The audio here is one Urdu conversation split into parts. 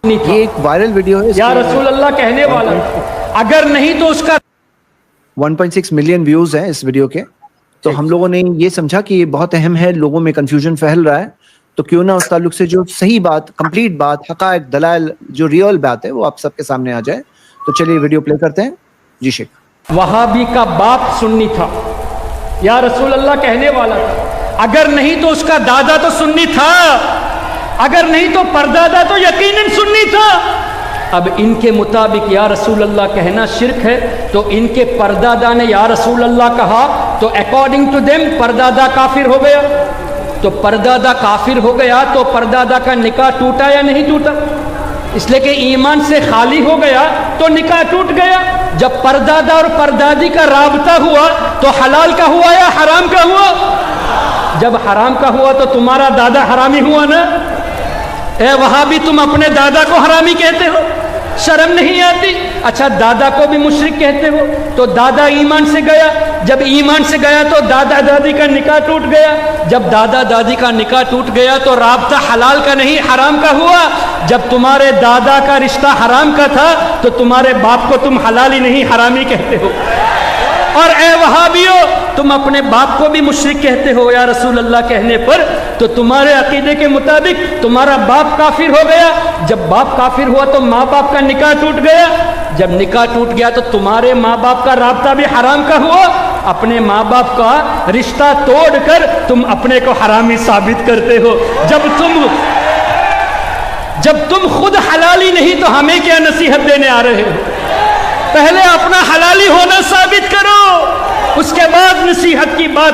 یہ ایک وائرل ویڈیو ہے, یا رسول اللہ کہنے والا اگر نہیں تو اس کا 1.6 ملین ویوز ہیں اس ویڈیو کے. تو ہم لوگوں نے یہ سمجھا کہ یہ بہت اہم ہے, لوگوں میں کنفیوژن پھیل رہا ہے, تو کیوں نہ اس تعلق سے جو صحیح بات, کمپلیٹ بات, حقائق, دلائل, جو ریئل بات ہے وہ آپ سب کے سامنے آ جائے. تو چلیے ویڈیو پلے کرتے ہیں. جی شیخ. وہابی کا باپ سنی تھا, یا رسول اللہ کہنے والا تھا, اگر نہیں تو اس کا دادا تو سنی تھا, اگر نہیں تو پردادا تو یقیناً سنی تھا. اب ان کے مطابق یا رسول اللہ کہنا شرک ہے, تو ان کے پردادا نے یا رسول اللہ کہا تو اکارڈنگ ٹو دیم پردادا کافر ہو گیا. تو پردادا کافر ہو گیا تو پردادا کا نکاح ٹوٹا یا نہیں ٹوٹا؟ اس لیے کہ ایمان سے خالی ہو گیا تو نکاح ٹوٹ گیا. جب پردادا اور پردادی کا رابطہ ہوا تو حلال کا ہوا یا حرام کا ہوا؟ جب حرام کا ہوا تو تمہارا دادا حرامی ہوا نا. اے وہابی تم اپنے دادا کو حرامی کہتے ہو, شرم نہیں آتی؟ اچھا دادا کو بھی مشرک کہتے ہو, تو دادا ایمان سے گیا, جب ایمان سے گیا تو دادا دادی کا نکاح ٹوٹ گیا. جب دادا دادی کا نکاح ٹوٹ گیا تو رابطہ حلال کا نہیں حرام کا ہوا. جب تمہارے دادا کا رشتہ حرام کا تھا تو تمہارے باپ کو تم حلالی نہیں حرامی کہتے ہو. اور اے وہابیو تم اپنے باپ کو بھی مشرک کہتے ہو یا رسول اللہ کہنے پر, تو تمہارے عقیدے کے مطابق تمہارا باپ کافر ہو گیا. جب باپ کافر ہوا تو ماں باپ کا نکاح ٹوٹ گیا. جب نکاح ٹوٹ گیا تو تمہارے ماں باپ کا رابطہ بھی حرام کا ہوا. اپنے ماں باپ کا رشتہ توڑ کر تم اپنے کو حرامی ثابت کرتے ہو. جب تم خود حلالی نہیں تو ہمیں کیا نصیحت دینے آ رہے ہو؟ پہلے اپنا حلالی ہونا ثابت کرو, اس کے بعد نصیحت کی بات.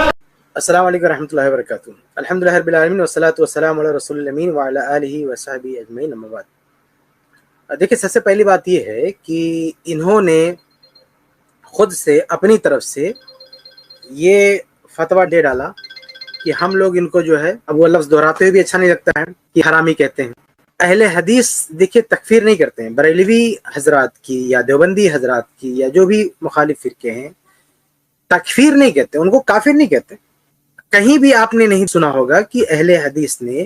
السلام علیکم ورحمۃ اللہ وبرکاتہ. الحمدللہ رب العالمین والصلاۃ والسلام علی رسول الامین وعلی آلہ وصحبہ اجمعین, اما بعد. دیکھیں سب سے پہلی بات یہ ہے کہ انہوں نے خود سے اپنی طرف سے یہ فتویٰ دے ڈالا کہ ہم لوگ ان کو جو ہے, اب وہ لفظ دہراتے ہوئے بھی اچھا نہیں لگتا ہے, کہ حرامی کہتے ہیں. اہل حدیث دیکھیں تکفیر نہیں کرتے ہیں, بریلوی حضرات کی یا دیوبندی حضرات کی یا جو بھی مخالف فرقے ہیں تکفیر نہیں کہتے, ان کو کافر نہیں کہتے. کہیں بھی آپ نے نہیں سنا ہوگا کہ اہل حدیث نے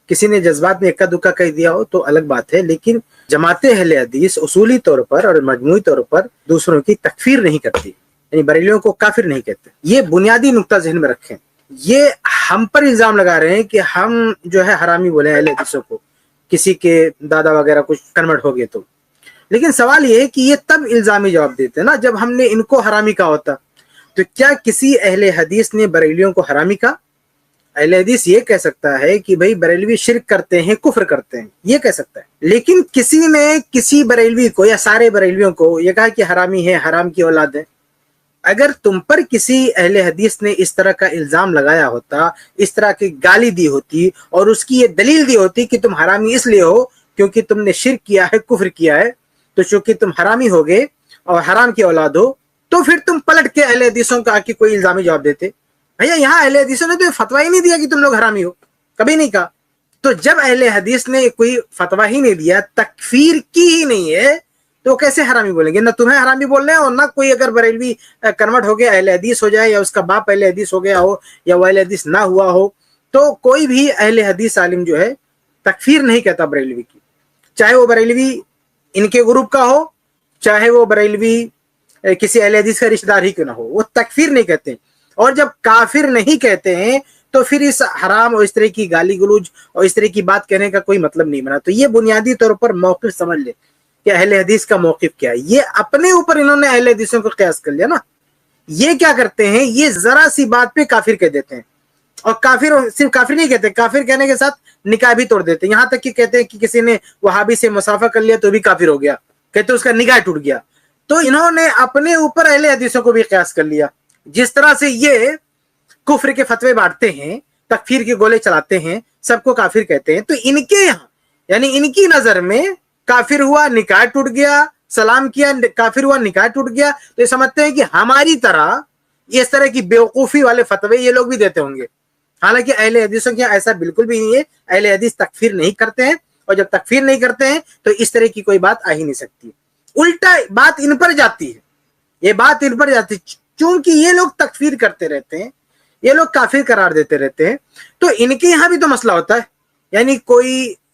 کسی نے جذبات میں اکا دکا کہہ دیا ہو تو الگ بات ہے, لیکن جماعت اہل حدیث اصولی طور پر اور مجموعی طور پر دوسروں کی تکفیر نہیں کرتی, یعنی بریلیوں کو کافر نہیں کہتے. یہ بنیادی نقطہ ذہن میں رکھیں. یہ ہم پر الزام لگا رہے ہیں کہ ہم جو ہے حرامی بولے اہل حدیثوں کو, کسی کے دادا وغیرہ کچھ کنورٹ ہو گئے تو. لیکن سوال یہ ہے کہ یہ تب الزامی جواب دیتے ہیں نا جب ہم نے ان کو حرامی کہا ہوتا. تو کیا کسی اہل حدیث نے بریلیوں کو حرامی کہا؟ اہل حدیث یہ کہہ سکتا ہے کہ بھئی بریلوی شرک کرتے ہیں, کفر کرتے ہیں, یہ کہہ سکتا ہے. لیکن کسی نے کسی بریلوی کو یا سارے بریلویوں کو یہ کہا کہ حرامی ہے, حرام کی اولاد ہے. اگر تم پر کسی اہل حدیث نے اس طرح کا الزام لگایا ہوتا, اس طرح کی گالی دی ہوتی اور اس کی یہ دلیل دی ہوتی کہ تم حرامی اس لیے ہو کیونکہ تم نے شرک کیا ہے, کفر کیا ہے, تو چونکہ تم حرامی ہو گئے اور حرام کی اولاد ہو, تو پھر تم پلٹ کے اہل حدیثوں کا کہ کوئی الزامی جواب دیتے. بھیا یہاں اہل حدیثوں نے تو فتویٰ ہی نہیں دیا کہ تم لوگ حرامی ہو, کبھی نہیں کہا. تو جب اہل حدیث نے کوئی فتویٰ ہی نہیں دیا, تکفیر کی ہی نہیں ہے, تو کیسے حرامی بولیں گے؟ نہ تمہیں حرامی بول رہے ہیں اور نہ کوئی اگر بریلوی کنورٹ ہو گیا اہل حدیث ہو جائے یا اس کا باپ اہل حدیث ہو گیا ہو یا وہ اہل حدیث نہ ہوا ہو, تو کوئی بھی اہل حدیث عالم جو ہے تکفیر نہیں کہتا بریلوی کی, چاہے وہ بریلوی ان کے گروپ کا ہو, چاہے وہ بریلوی کسی اہل حدیث کا رشتہ دار ہی کیوں نہ ہو, وہ تکفیر نہیں کہتے. اور جب کافر نہیں کہتے ہیں تو پھر اس حرام اور اس طرح کی گالی گلوج اور اس طرح کی بات کہنے کا کوئی مطلب نہیں بنا. تو یہ بنیادی طور پر موقف سمجھ لے کہ اہل حدیث کا موقف کیا ہے. یہ اپنے اوپر انہوں نے اہل حدیثوں کو قیاس کر لیا نا. یہ کیا کرتے ہیں, یہ ذرا سی بات پہ کافر کہہ دیتے ہیں, اور کافر صرف کافر نہیں کہتے, کافر کہنے کے ساتھ نکاح بھی توڑ دیتے ہیں. یہاں تک کہ کہتے ہیں کہ کسی نے وہابی سے مسافہ کر لیا تو بھی کافر ہو گیا, کہتے اس کا نکاح ٹوٹ گیا. تو انہوں نے اپنے اوپر اہل حدیثوں کو بھی قیاس کر لیا. جس طرح سے یہ کفر کے فتوے بانٹتے ہیں, تکفیر کے گولے چلاتے ہیں, سب کو کافر کہتے ہیں, تو ان کے یہاں یعنی ان کی نظر میں کافر ہوا نکاح ٹوٹ گیا, سلام کیا کافر ہوا نکاح ٹوٹ گیا, تو یہ سمجھتے ہیں کہ ہماری طرح اس طرح کی بیوقوفی والے فتوے یہ لوگ بھی دیتے ہوں گے. حالانکہ اہل حدیثوں کے یہاں ایسا بالکل بھی نہیں ہے. اہل حدیث تکفیر نہیں کرتے ہیں, اور جب تکفیر نہیں کرتے ہیں تو اس طرح کی کوئی بات آ ہی نہیں سکتی. الٹا بات ان پر جاتی ہے, یہ بات ان پر جاتی ہے, چونکہ یہ لوگ تکفیر کرتے رہتے ہیں, یہ لوگ کافر قرار دیتے رہتے ہیں, تو ان کے یہاں بھی تو مسئلہ ہوتا ہے. یعنی کوئی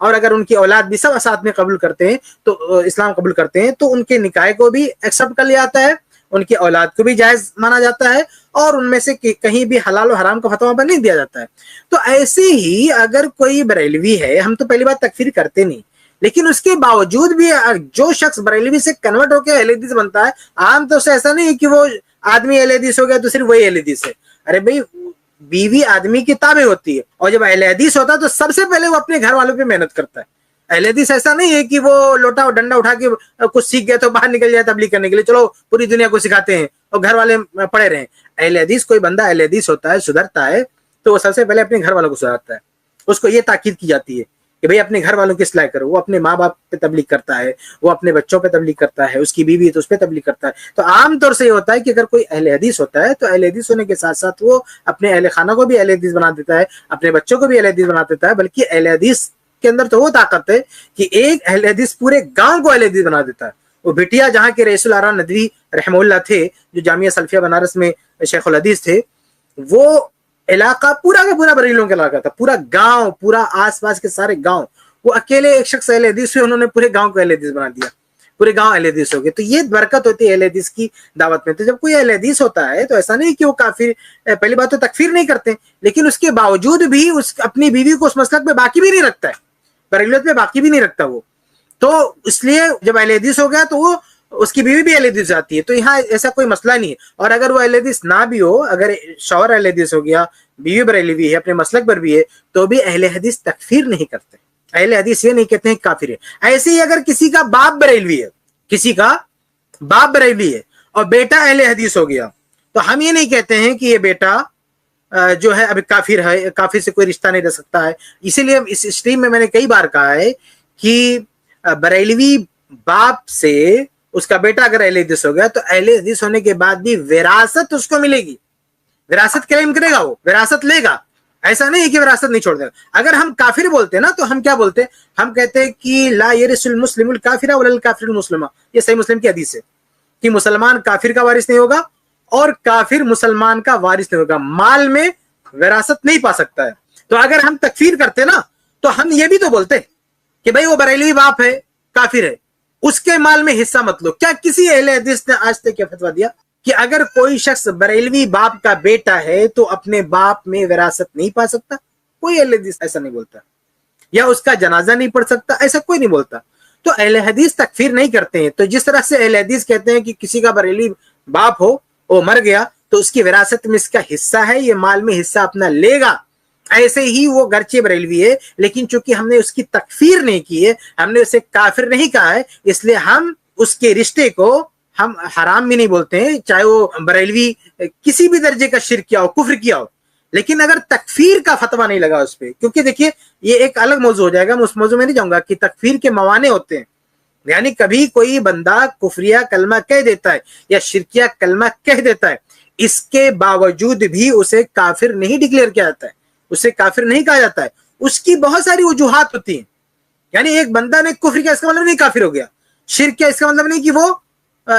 اور اگر ان کی اولاد بھی سب ساتھ میں قبول کرتے ہیں تو اسلام قبول کرتے ہیں تو ان کے نکاح کو بھی ایکسیپٹ کر لیا جاتا ہے, ان کی اولاد کو بھی جائز مانا جاتا ہے, اور ان میں سے کہیں بھی حلال و حرام کا فتویٰ پر نہیں دیا جاتا ہے. تو ایسے ہی اگر کوئی بریلوی ہے, ہم تو پہلی بات تکفیر کرتے نہیں, لیکن اس کے باوجود بھی جو شخص بریلوی سے کنورٹ ہو کے اہل حدیث بنتا ہے, عام طور سے ایسا نہیں ہے کہ وہ آدمی اہل حدیث ہو گیا تو صرف وہی اہل حدیث ہے. ارے بھائی بیوی آدمی کی تابع ہوتی ہے, اور جب اہل حدیث ہوتا ہے تو سب سے پہلے وہ اپنے گھر والوں پہ محنت کرتا ہے. اہل حدیث ایسا نہیں ہے کہ وہ لوٹا اور ڈنڈا اٹھا کے کچھ سیکھ گیا تو باہر نکل جائے تبلیغ کرنے کے لیے, چلو پوری دنیا کو سکھاتے ہیں اور گھر والے پڑے رہے. اہل حدیث, کوئی بندہ اہل حدیث ہوتا ہے, سدھرتا ہے, تو وہ سب سے پہلے اپنے گھر والوں کو سدھارتا ہے. اس کو یہ تاکید کی جاتی ہے کہ بھئی اپنے گھر والوں کی اصلاح کرو. وہ اپنے ماں باپ پہ تبلیغ کرتا ہے, وہ اپنے بچوں پہ تبلیغ کرتا ہے, اس کی بیوی ہے تو اس پہ تبلیغ کرتا ہے. تو عام طور سے یہ ہوتا ہے کہ اگر کوئی اہل حدیث ہوتا ہے تو اہل حدیث ہونے کے ساتھ ساتھ وہ اپنے اہل خانہ کو بھی اہل حدیث بنا دیتا ہے, اپنے بچوں کو بھی اہل حدیث بنا دیتا ہے. بلکہ اہل حدیث کے اندر تو وہ طاقت ہے کہ ایک اہل حدیث پورے گاؤں کو اہل حدیث بنا دیتا ہے. وہ بٹیا جہاں کے رئیس الارا ندوی رحمہ اللہ تھے, جو جامعہ سلفیہ بنارس میں شیخ الحدیث تھے, وہ علاقہ پورا کا پورا بریلوں کا علاقہ تھا, پورا گاؤں, پورا آس پاس کے سارے گاؤں, وہ اکیلے ایک شخص اہل حدیث ہوئے, انہوں نے پورے گاؤں کو اہل حدیث بنا دیا, پورے گاؤں اہل حدیث ہو گئے. تو یہ برکت ہوتی ہے اہل حدیث کی دعوت میں. تو جب کوئی اہل حدیث ہوتا ہے تو ایسا نہیں کہ وہ کافر, پہلی بات تو تکفیر نہیں کرتے, لیکن اس کے باوجود بھی اس اپنی بیوی کو اس مسلک میں باقی بھی نہیں رکھتا ہے, بریلیت میں باقی بھی نہیں رکھتا وہ. تو اس لیے جب اہل حدیث ہو گیا تو وہ اس کی بیوی بھی اہل حدیث جاتی ہے. تو یہاں ایسا کوئی مسئلہ نہیں ہے. اور اگر وہ اہل حدیث نہ بھی ہو, اگر شوہر اہل حدیث ہو گیا, بیوی بریلوی ہے, اپنے مسلک پر بھی ہے, تو بھی اہل حدیث تکفیر نہیں کرتے. اہل حدیث یہ نہیں کہتے ہیں کافر ہے. ایسے ہی اگر کسی کا باپ بریلوی ہے, کسی کا باپ بریلوی ہے اور بیٹا اہل حدیث ہو گیا, تو ہم یہ نہیں کہتے ہیں کہ یہ بیٹا جو ہے ابھی کافر ہے, کافر سے کوئی رشتہ نہیں رہ سکتا ہے. اسی لیے اس اسٹریم میں نے کئی بار کہا ہے کہ بریلوی باپ سے اس کا بیٹا اگر اہل حدیث ہو گیا تو اہل حدیث ہونے کے بعد بھی وراثت اس کو ملے گی, وراثت کلیم کرے گا, وہ وراثت لے گا. ایسا نہیں ہے کہ وراثت نہیں چھوڑ دے گا. اگر ہم کافر بولتے ہیں نا تو ہم کیا بولتے ہیں, ہم کہتے ہیں کہ لا یرث المسلم الکافر ولا الکافر المسلم. یہ صحیح مسلم کی حدیث ہے کہ مسلمان کافر کا وارث نہیں ہوگا اور کافر مسلمان کا وارث نہیں ہوگا, مال میں وراثت نہیں پا سکتا ہے. تو اگر ہم تکفیر کرتے نا تو ہم یہ بھی تو بولتے کہ بھائی وہ بریلوی باپ ہے, کافر ہے, اس کے مال میں حصہ مت لو. کیا کسی اہل حدیث نے آج تک کیا فتویٰ دیا کہ اگر کوئی شخص بریلوی باپ کا بیٹا ہے تو اپنے باپ میں وراثت نہیں پا سکتا؟ کوئی اہل حدیث ایسا نہیں بولتا. یا اس کا جنازہ نہیں پڑھ سکتا, ایسا کوئی نہیں بولتا. تو اہل حدیث تکفیر نہیں کرتے ہیں. تو جس طرح سے اہل حدیث کہتے ہیں کہ کسی کا بریلوی باپ ہو, وہ مر گیا تو اس کی وراثت میں اس کا حصہ ہے, یہ مال میں حصہ اپنا لے گا, ایسے ہی وہ گرچہ بریلوی ہے لیکن چونکہ ہم نے اس کی تکفیر نہیں کی ہے, ہم نے اسے کافر نہیں کہا ہے, اس لیے ہم اس کے رشتے کو ہم حرام بھی نہیں بولتے ہیں, چاہے وہ بریلوی کسی بھی درجے کا شرک کیا ہو, کفر کیا ہو. لیکن اگر تکفیر کا فتویٰ نہیں لگا اس پہ, کیونکہ دیکھیے یہ ایک الگ موضوع ہو جائے گا, میں اس موضوع میں نہیں جاؤں گا کہ تکفیر کے موانع ہوتے ہیں. یعنی کبھی کوئی بندہ کفریہ کلمہ کہہ دیتا ہے یا شرکیہ کلمہ کہہ دیتا ہے, اس کے باوجود بھی اسے کافر نہیں ڈکلیئر کیا جاتا ہے, اسے کافر نہیں کہا جاتا ہے. اس کی بہت ساری وجوہات ہوتی ہیں. یعنی ایک بندہ نے کفر کیا اس کا مطلب نہیں کافر ہو گیا, شرک کیا اس کا مطلب نہیں کہ وہ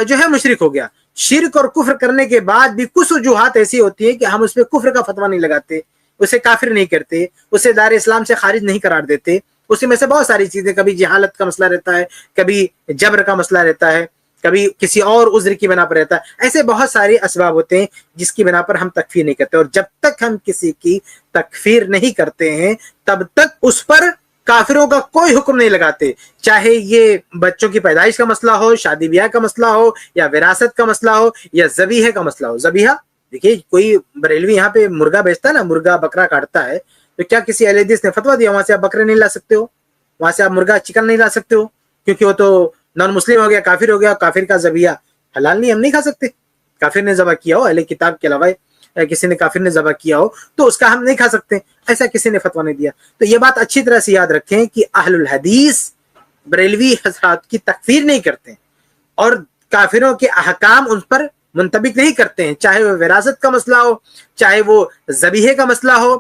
جو ہے مشرک ہو گیا. شرک اور کفر کرنے کے بعد بھی کچھ وجوہات ایسی ہوتی ہیں کہ ہم اس پہ کفر کا فتویٰ نہیں لگاتے, اسے کافر نہیں کرتے, اسے دار اسلام سے خارج نہیں قرار دیتے. اسی میں سے بہت ساری چیزیں, کبھی جہالت کا مسئلہ رہتا ہے, کبھی جبر کا مسئلہ رہتا ہے, کبھی کسی اور عذر کی بنا پر رہتا ہے. ایسے بہت سارے اسباب ہوتے ہیں جس کی بنا پر ہم تکفیر نہیں کرتے. اور جب تک ہم کسی کی تکفیر نہیں کرتے ہیں تب تک اس پر کافروں کا کوئی حکم نہیں لگاتے, چاہے یہ بچوں کی پیدائش کا مسئلہ ہو, شادی بیاہ کا مسئلہ ہو, یا وراثت کا مسئلہ ہو, یا ذبیحہ کا مسئلہ ہو. ذبیحہ دیکھیے, کوئی بریلوی یہاں پہ مرغا بیچتا ہے نا, مرغا بکرا کاٹتا ہے, تو کیا کسی اہل حدیث نے فتویٰ دیا وہاں سے آپ بکرے نہیں لا سکتے ہو, وہاں سے آپ مرغا چکن نہیں لا سکتے ہو, کیونکہ وہ تو نان مسلم ہو گیا, کافر ہو گیا, کافر کا ذبیحہ حلال نہیں, ہم نہیں کھا سکتے. کافر نے ذبح کیا ہو, اہل کتاب کے علاوہ کسی نے کافر نے ذبح کیا ہو تو اس کا ہم نہیں کھا سکتے, ایسا کسی نے فتویٰ نہیں دیا. تو یہ بات اچھی طرح سے یاد رکھیں کہ اہل الحدیث بریلوی حضرات کی تکفیر نہیں کرتے اور کافروں کے احکام ان پر منطبق نہیں کرتے ہیں, چاہے وہ وراثت کا مسئلہ ہو, چاہے وہ ذبیحے کا مسئلہ ہو,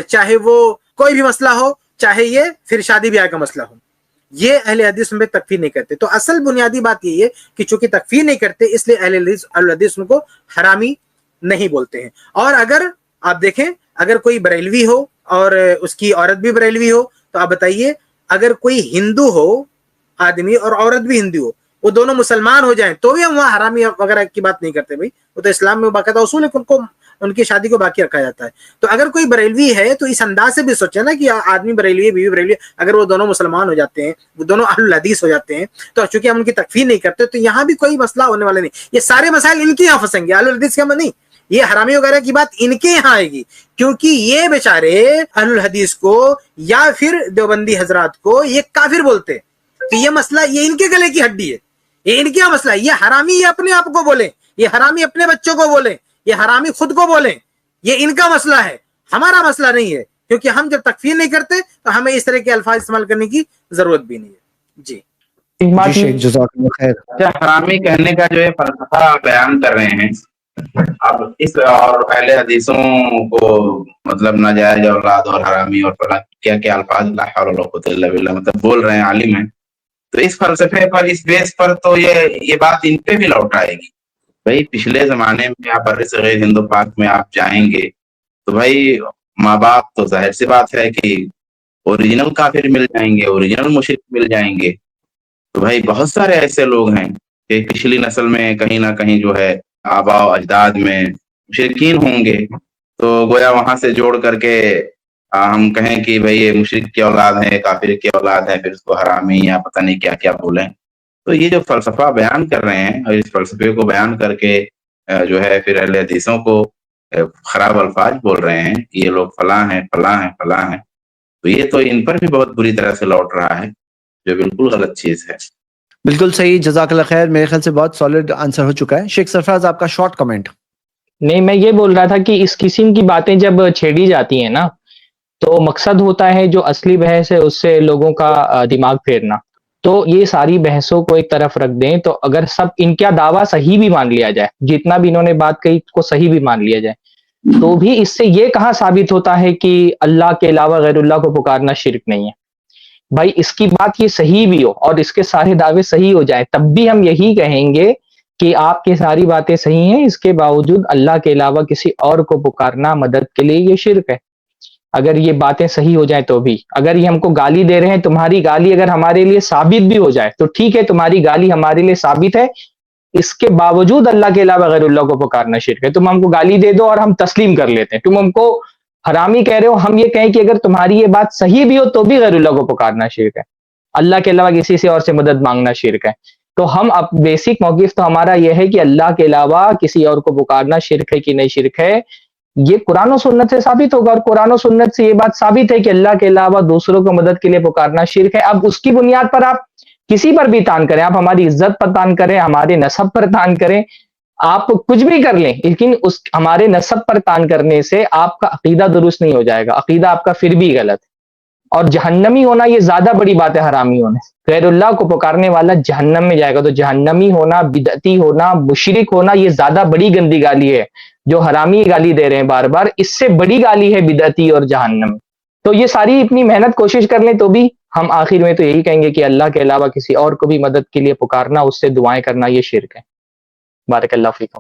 چاہے وہ کوئی بھی مسئلہ ہو, چاہے یہ پھر شادی بیاہ کا مسئلہ ہو. یہ اہل حدیث ان پہ تکفیر نہیں کرتے. تو اصل بنیادی بات یہ ہے کہ چونکہ تکفیر نہیں کرتے اس لیے اہل حدیث ان کو حرامی نہیں بولتے ہیں. اور اگر آپ دیکھیں, اگر کوئی بریلوی ہو اور اس کی عورت بھی بریلوی ہو, تو آپ بتائیے اگر کوئی ہندو ہو آدمی اور عورت بھی ہندو ہو, وہ دونوں مسلمان ہو جائیں تو بھی ہم وہاں حرامی وغیرہ کی بات نہیں کرتے بھائی, وہ تو اسلام میں باقاعدہ اصول ہے کہ ان کی شادی کو باقی رکھا جاتا ہے. تو اگر کوئی بریلوی ہے تو اس انداز سے بھی سوچے نا کہ آدمی بریلوی بیوی بریلوی, اگر وہ دونوں مسلمان ہو جاتے ہیں, وہ دونوں اہل الحدیث ہو جاتے ہیں, تو چونکہ ہم ان کی تکفیر نہیں کرتے تو یہاں بھی کوئی مسئلہ ہونے والے نہیں. یہ سارے مسائل ان کے یہاں پھنسیں گے, اہل الحدیث کے میں نہیں. یہ حرامی وغیرہ کی بات ان کے یہاں آئے گی, کیونکہ یہ بیچارے اہل الحدیث کو یا پھر دیوبندی حضرات کو یہ کافر بولتے, تو یہ مسئلہ یہ ان کے گلے کی ہڈی ہے, یہ ان کا مسئلہ ہے. یہ حرامی یہ اپنے آپ کو بولیں, یہ حرامی اپنے بچوں کو بولیں, یہ حرامی خود کو بولیں, یہ ان کا مسئلہ ہے, ہمارا مسئلہ نہیں ہے. کیونکہ ہم جب تکفیر نہیں کرتے تو ہمیں اس طرح کے الفاظ استعمال کرنے کی ضرورت بھی نہیں ہے. جی جی شیخ جزاک اللہ خیر. حرامی کہنے کا جو ہے فلسفہ بیان کر رہے ہیں اب اس, اور اہل حدیثوں کو مطلب ناجائز اولاد اور حرامی اور کیا کیا الفاظ لا حول ولا قوت الا باللہ مطلب بول رہے ہیں عالم ہیں, تو اس فلسفے پر, اس بیس پر تو یہ بات ان پہ بھی لوٹ آئے گی. بھائی پچھلے زمانے میں آپ برصغیر ہند و پاک میں آپ جائیں گے تو بھائی ماں باپ تو ظاہر سی بات ہے کہ اوریجنل کافر مل جائیں گے, اوریجنل مشرک مل جائیں گے. تو بھائی بہت سارے ایسے لوگ ہیں کہ پچھلی نسل میں کہیں نہ کہیں جو ہے آبا و اجداد میں مشرکین ہوں گے, تو گویا وہاں سے جوڑ کر کے ہم کہیں کہ بھئی یہ مشرک کی اولاد ہے, کافر کی اولاد ہے, پھر اس کو حرامی یا پتہ نہیں کیا کیا بولیں. تو یہ جو فلسفہ بیان کر رہے ہیں اور اس فلسفے کو بیان کر کے جو ہے پھر اہل حدیثوں کو خراب الفاظ بول رہے ہیں, یہ لوگ فلاں ہیں فلاں ہیں فلاں ہیں, تو یہ تو ان پر بھی بہت بری طرح سے لوٹ رہا ہے, جو بالکل غلط چیز ہے. بالکل صحیح, جزاک اللہ خیر. میرے خیال سے بہت سالڈ آنسر ہو چکا ہے. شیخ سرفراز آپ کا شارٹ کمنٹ. نہیں, میں یہ بول رہا تھا کہ اس قسم کی باتیں جب چھیڑی جاتی ہیں نا, تو مقصد ہوتا ہے جو اصلی بحث ہے اس سے لوگوں کا دماغ پھیرنا. تو یہ ساری بحثوں کو ایک طرف رکھ دیں, تو اگر سب ان کا دعویٰ صحیح بھی مان لیا جائے, جتنا بھی انہوں نے بات کہی کو صحیح بھی مان لیا جائے, تو بھی اس سے یہ کہاں ثابت ہوتا ہے کہ اللہ کے علاوہ غیر اللہ کو پکارنا شرک نہیں ہے. بھائی اس کی بات یہ صحیح بھی ہو اور اس کے سارے دعوے صحیح ہو جائیں, تب بھی ہم یہی کہیں گے کہ آپ کی ساری باتیں صحیح ہیں, اس کے باوجود اللہ کے علاوہ کسی اور کو پکارنا مدد کے لیے یہ شرک ہے. اگر یہ باتیں صحیح ہو جائیں تو بھی, اگر یہ ہم کو گالی دے رہے ہیں, تمہاری گالی اگر ہمارے لیے ثابت بھی ہو جائے تو ٹھیک ہے, تمہاری گالی ہمارے لیے ثابت ہے, اس کے باوجود اللہ کے علاوہ غیر اللہ کو پکارنا شرک ہے. تم ہم کو گالی دے دو اور ہم تسلیم کر لیتے ہیں, تم ہم کو حرامی کہہ رہے ہو, ہم یہ کہیں کہ اگر تمہاری یہ بات صحیح بھی ہو تو بھی غیر اللہ کو پکارنا شرک ہے, اللہ کے علاوہ کسی سے اور سے مدد مانگنا شرک ہے. تو ہم اب بیسک موقف تو ہمارا یہ ہے کہ اللہ کے علاوہ کسی اور کو پکارنا شرک ہے کہ نہیں شرک ہے, یہ قرآن و سنت سے ثابت ہوگا, اور قرآن و سنت سے یہ بات ثابت ہے کہ اللہ کے علاوہ دوسروں کو مدد کے لیے پکارنا شرک ہے. اب اس کی بنیاد پر آپ کسی پر بھی تان کریں, آپ ہماری عزت پر تان کریں, ہمارے نسب پر تان کریں, آپ کچھ بھی کر لیں, لیکن اس ہمارے نسب پر تان کرنے سے آپ کا عقیدہ درست نہیں ہو جائے گا, عقیدہ آپ کا پھر بھی غلط ہے. اور جہنمی ہونا یہ زیادہ بڑی بات ہے حرامی ہونے سے. غیر اللہ کو پکارنے والا جہنم میں جائے گا, تو جہنمی ہونا, بدعتی ہونا, مشرک ہونا, یہ زیادہ بڑی گندی گالی ہے جو حرامی گالی دے رہے ہیں بار بار, اس سے بڑی گالی ہے بدعتی اور جہنم. تو یہ ساری اتنی محنت کوشش کر لیں تو بھی ہم آخر میں تو یہی کہیں گے کہ اللہ کے علاوہ کسی اور کو بھی مدد کے لیے پکارنا, اس سے دعائیں کرنا, یہ شرک ہے. بارک اللہ فیکم.